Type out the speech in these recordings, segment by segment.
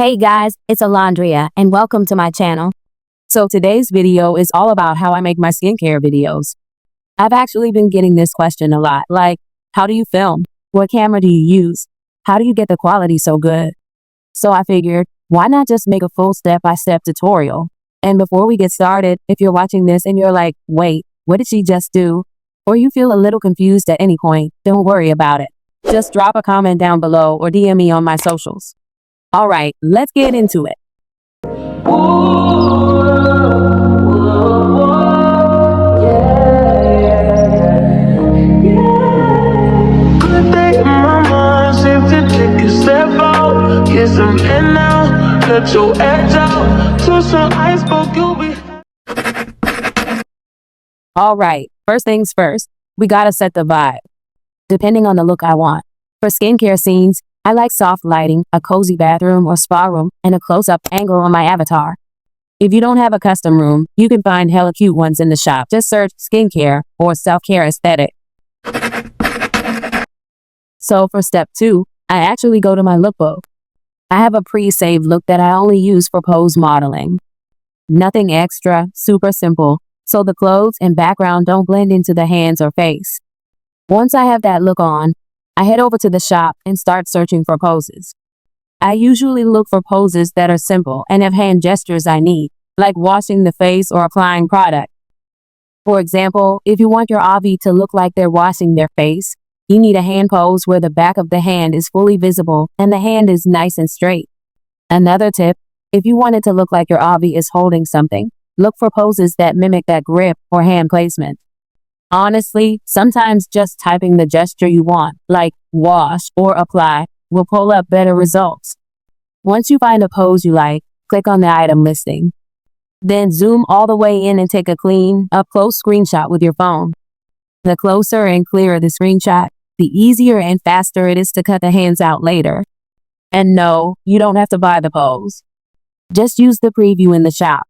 Hey guys, it's Alondria and welcome to my channel. So today's video is all about how I make my skincare videos. I've actually been getting this question a lot, like, how do you film? What camera do you use? How do you get the quality so good? So I figured, why not just make a full step-by-step tutorial? And before we get started, if you're watching this and you're like, wait, what did she just do? Or you feel a little confused at any point, don't worry about it. Just drop a comment down below or DM me on my socials. All right, let's get into it. All right, first things first, we gotta set the vibe. Depending on the look I want. For skincare scenes, I like soft lighting, a cozy bathroom or spa room, and a close-up angle on my avatar. If you don't have a custom room, you can find hella cute ones in the shop. Just search skincare or self-care aesthetic. So for step 2, I actually go to my lookbook. I have a pre-saved look that I only use for pose modeling. Nothing extra, super simple, so the clothes and background don't blend into the hands or face. Once I have that look on, I head over to the shop and start searching for poses. I usually look for poses that are simple and have hand gestures I need, like washing the face or applying product. For example, if you want your Avi to look like they're washing their face, you need a hand pose where the back of the hand is fully visible and the hand is nice and straight. Another tip, if you want it to look like your Avi is holding something, look for poses that mimic that grip or hand placement. Honestly, sometimes just typing the gesture you want, like wash or apply, will pull up better results. Once you find a pose you like, click on the item listing. Then zoom all the way in and take a clean, up-close screenshot with your phone. The closer and clearer the screenshot, the easier and faster it is to cut the hands out later. And no, you don't have to buy the pose. Just use the preview in the shop.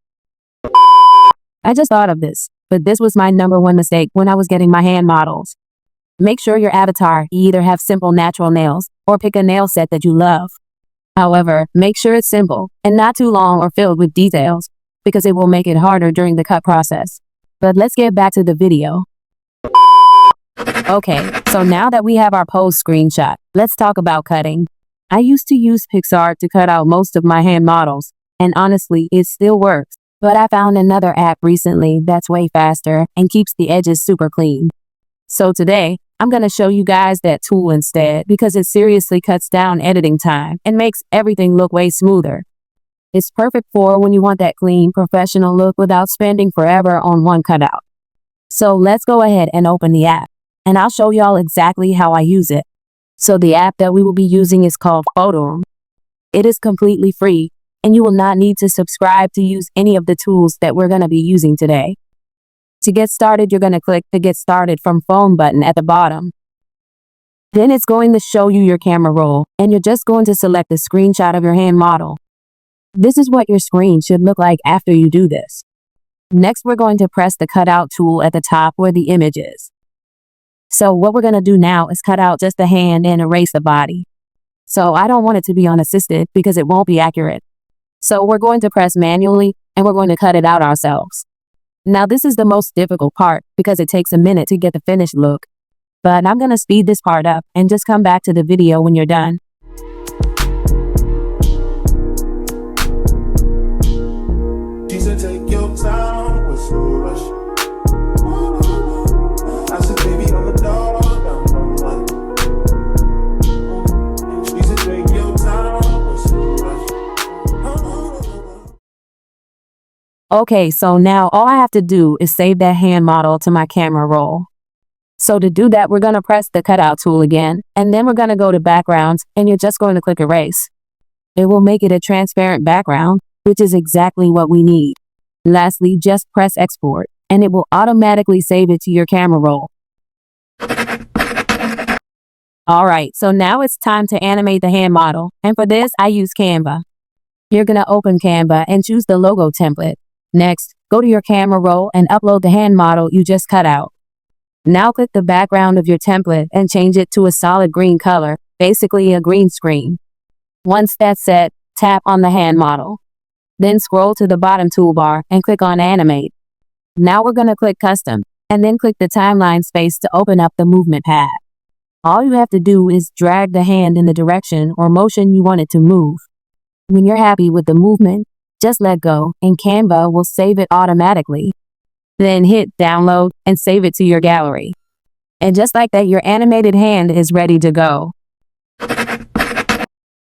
I just thought of this. But this was my #1 mistake when I was getting my hand models. Make sure your avatar either have simple natural nails or pick a nail set that you love. However, make sure it's simple and not too long or filled with details because it will make it harder during the cut process. But let's get back to the video. Okay, so now that we have our pose screenshot, let's talk about cutting. I used to use PixArt to cut out most of my hand models, and honestly, it still works. But I found another app recently that's way faster and keeps the edges super clean. So today, I'm going to show you guys that tool instead because it seriously cuts down editing time and makes everything look way smoother. It's perfect for when you want that clean, professional look without spending forever on one cutout. So let's go ahead and open the app, and I'll show y'all exactly how I use it. So the app that we will be using is called Photo. It is completely free, and you will not need to subscribe to use any of the tools that we're going to be using today. To get started, you're going to click the Get Started from Phone button at the bottom. Then it's going to show you your camera roll, and you're just going to select a screenshot of your hand model. This is what your screen should look like after you do this. Next, we're going to press the Cutout tool at the top where the image is. So what we're going to do now is cut out just the hand and erase the body. So I don't want it to be unassisted because it won't be accurate. So we're going to press manually and we're going to cut it out ourselves. Now this is the most difficult part because it takes a minute to get the finished look. But I'm going to speed this part up and just come back to the video when you're done. Take your time with no rush. I said, baby, I'm a dog. Okay, so now all I have to do is save that hand model to my camera roll. So to do that, we're going to press the cutout tool again, and then we're going to go to backgrounds, and you're just going to click erase. It will make it a transparent background, which is exactly what we need. Lastly, just press export, and it will automatically save it to your camera roll. All right, so now it's time to animate the hand model, and for this, I use Canva. You're going to open Canva and choose the logo template. Next, go to your camera roll and upload the hand model you just cut out. Now click the background of your template and change it to a solid green color, basically a green screen. Once that's set, tap on the hand model. Then scroll to the bottom toolbar and click on Animate. Now we're going to click Custom, and then click the timeline space to open up the movement path. All you have to do is drag the hand in the direction or motion you want it to move. When you're happy with the movement, just let go and Canva will save it automatically. Then hit Download and save it to your gallery. And just like that, your animated hand is ready to go.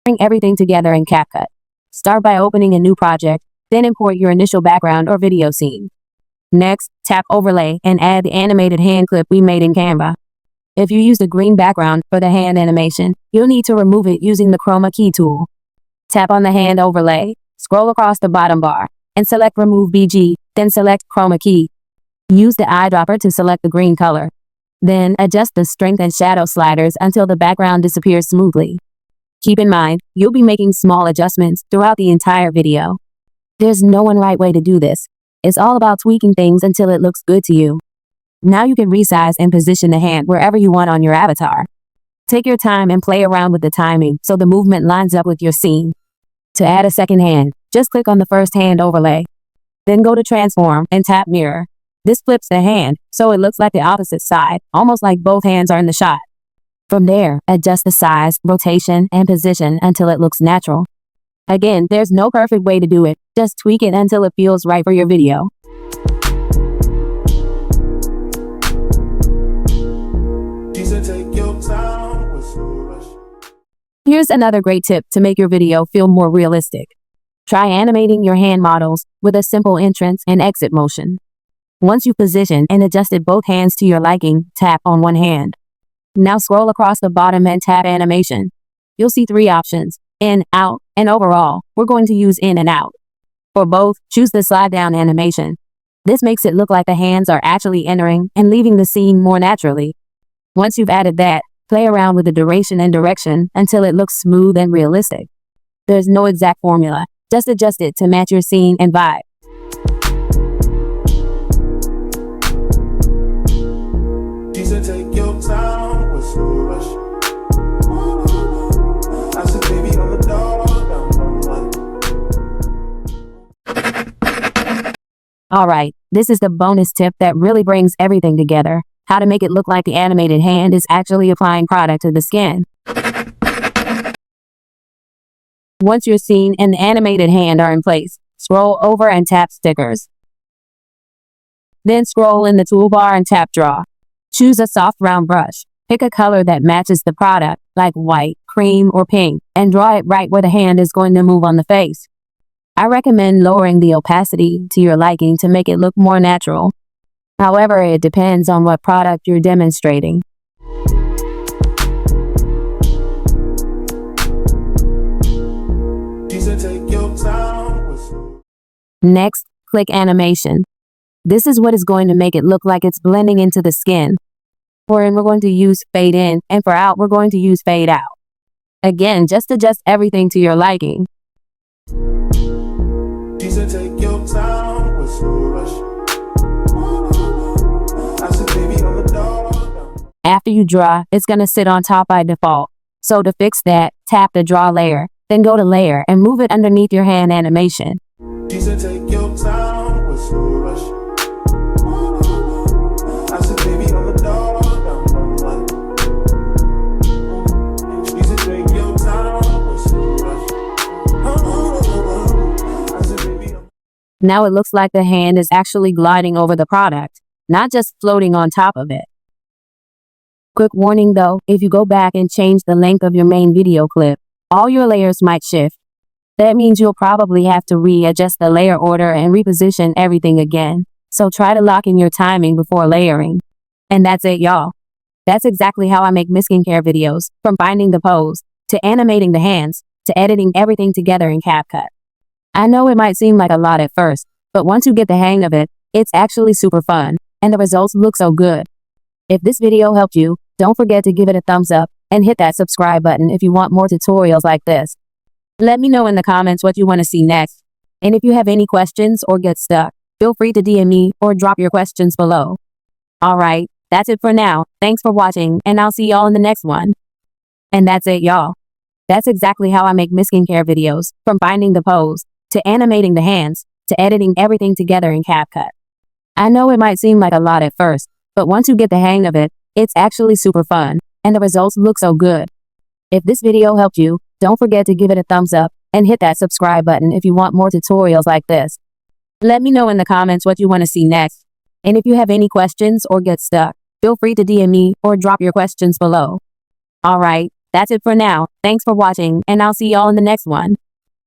Bring everything together in CapCut. Start by opening a new project, then import your initial background or video scene. Next, tap Overlay and add the animated hand clip we made in Canva. If you used a green background for the hand animation, you'll need to remove it using the Chroma Key tool. Tap on the hand overlay, scroll across the bottom bar, and select Remove BG, then select Chroma Key. Use the eyedropper to select the green color. Then adjust the strength and shadow sliders until the background disappears smoothly. Keep in mind, you'll be making small adjustments throughout the entire video. There's no one right way to do this. It's all about tweaking things until it looks good to you. Now you can resize and position the hand wherever you want on your avatar. Take your time and play around with the timing so the movement lines up with your scene. To add a second hand, just click on the first hand overlay. Then go to Transform and tap Mirror. This flips the hand so it looks like the opposite side, almost like both hands are in the shot. From there, adjust the size, rotation, and position until it looks natural. Again, there's no perfect way to do it, just tweak it until it feels right for your video. Here's another great tip to make your video feel more realistic. Try animating your hand models with a simple entrance and exit motion. Once you've positioned and adjusted both hands to your liking, tap on one hand. Now scroll across the bottom and tap Animation. You'll see 3 options, In, Out, and Overall. We're going to use In and Out. For both, choose the slide down animation. This makes it look like the hands are actually entering and leaving the scene more naturally. Once you've added that, play around with the duration and direction until it looks smooth and realistic. There's no exact formula, just adjust it to match your scene and vibe. Take your time with no rush. I said, baby, on the dog. Alright, this is the bonus tip that really brings everything together. How to make it look like the animated hand is actually applying product to the skin. Once your scene and the animated hand are in place, scroll over and tap Stickers. Then scroll in the toolbar and tap Draw. Choose a soft round brush. Pick a color that matches the product, like white, cream, or pink, and draw it right where the hand is going to move on the face. I recommend lowering the opacity to your liking to make it look more natural. However, it depends on what product you're demonstrating. Next, click Animation. This is what is going to make it look like it's blending into the skin. For in, we're going to use Fade In, and for Out, we're going to use Fade Out. Again, just adjust everything to your liking. Take your time with no rush. I said, baby, on the dog. After you draw, it's going to sit on top by default. So to fix that, tap the Draw layer, then go to Layer and move it underneath your hand animation. Take your time with no rush. I said, baby, on the dog. Take your time with no rush. Now it looks like the hand is actually gliding over the product, not just floating on top of it. Quick warning though, if you go back and change the length of your main video clip, all your layers might shift. That means you'll probably have to readjust the layer order and reposition everything again. So try to lock in your timing before layering. And that's it, y'all. That's exactly how I make my skincare videos, from finding the pose, to animating the hands, to editing everything together in CapCut. I know it might seem like a lot at first, but once you get the hang of it, it's actually super fun, and the results look so good. If this video helped you, don't forget to give it a thumbs up, and hit that subscribe button if you want more tutorials like this. Let me know in the comments what you want to see next. And if you have any questions or get stuck, feel free to DM me or drop your questions below. Alright, that's it for now. Thanks for watching, and I'll see y'all in the next one. And that's it, y'all. That's exactly how I make my skincare videos, from finding the pose, to animating the hands, to editing everything together in CapCut. I know it might seem like a lot at first, but once you get the hang of it, it's actually super fun, and the results look so good. If this video helped you, don't forget to give it a thumbs up, and hit that subscribe button if you want more tutorials like this. Let me know in the comments what you want to see next. And if you have any questions or get stuck, feel free to DM me or drop your questions below. Alright, that's it for now. Thanks for watching, and I'll see y'all in the next one.